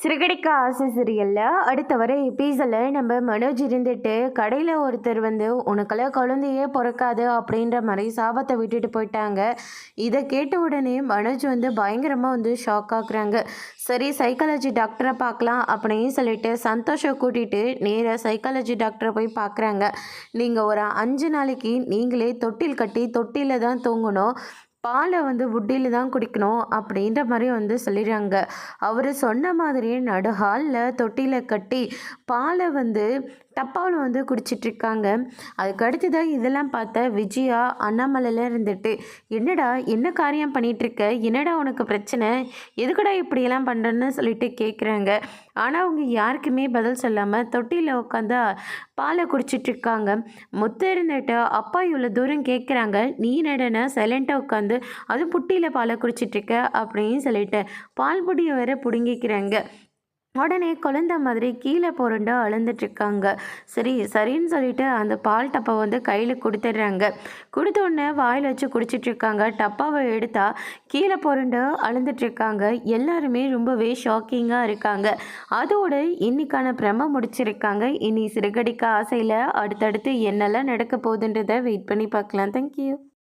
சிறுகடிக்க ஆசை சீரியல்ல அடுத்த வர எபிசோடில் நம்ம மனோஜ் இருந்துட்டு கடையில் ஒருத்தர் வந்து உனக்கெல்லாம் குழந்தையே பிறக்காது அப்படின்ற மாதிரி சாபத்தை விட்டுட்டு போயிட்டாங்க. இதை கேட்ட உடனே மனோஜ் வந்து பயங்கரமாக வந்து ஷாக் ஆகுறாங்க. சரி சைக்காலஜி டாக்டரை பார்க்கலாம் அப்படின்னு சொல்லிட்டு சந்தோஷை கூட்டிகிட்டு நேராக சைக்காலஜி டாக்டரை போய் பார்க்குறாங்க. நீங்கள் ஒரு 5 நாளைக்கு நீங்களே தொட்டில் கட்டி தொட்டியில் தான் தூங்கணும், பாலை வந்து புட்டியில் தான் குடிக்கணும் அப்படின்ற மாதிரி வந்து சொல்லிடுறாங்க. அவர் சொன்ன மாதிரியே நடுஹாலில் தொட்டியில் கட்டி பாலை வந்து டப்பாவில் வந்து குடிச்சிட்ருக்காங்க. அதுக்கு அடுத்ததாக இதெல்லாம் பார்த்த விஜயா அண்ணாமலையில் இருந்துட்டு, என்னடா என்ன காரியம் பண்ணிகிட்ருக்க, என்னடா உனக்கு பிரச்சனை, எதுக்கடா இப்படியெல்லாம் பண்ணுறேன்னு சொல்லிட்டு கேட்குறாங்க. ஆனால் அவங்க யாருக்குமே பதில் சொல்லாமல் தொட்டியில் உட்காந்து பாலை குடிச்சிட்ருக்காங்க. முத்து இருந்துட்டு அப்பா இவ்வளோ தூரம் கேட்குறாங்க, நீ என்னடனா சைலண்ட்டாக உட்காந்து அதுவும் புட்டியில் பாலை குடிச்சிட்ருக்க அப்படின்னு சொல்லிட்டு பால் புட்டியை வேற பிடுங்கிக்கிறாங்க. உடனே குழந்த மாதிரி கீழே புரண்டு அழுந்துட்டுருக்காங்க. சரின்னு சொல்லிட்டு அந்த பால் டப்பை வந்து கையில் கொடுத்துட்றாங்க. கொடுத்த உடனே வாயில் வச்சு குடிச்சிட்ருக்காங்க. டப்பாவை எடுத்தா கீழே புரண்டு அழுந்துட்டுருக்காங்க. எல்லாருமே ரொம்பவே ஷாக்கிங்காக இருக்காங்க. அதோடு இன்னைக்கான பிரம முடிச்சிருக்காங்க. இனி சிறுகடிக்க ஆசையில் அடுத்தடுத்து என்னெல்லாம் நடக்க போகுதுன்றதை வெயிட் பண்ணி பார்க்கலாம். தேங்க்யூ.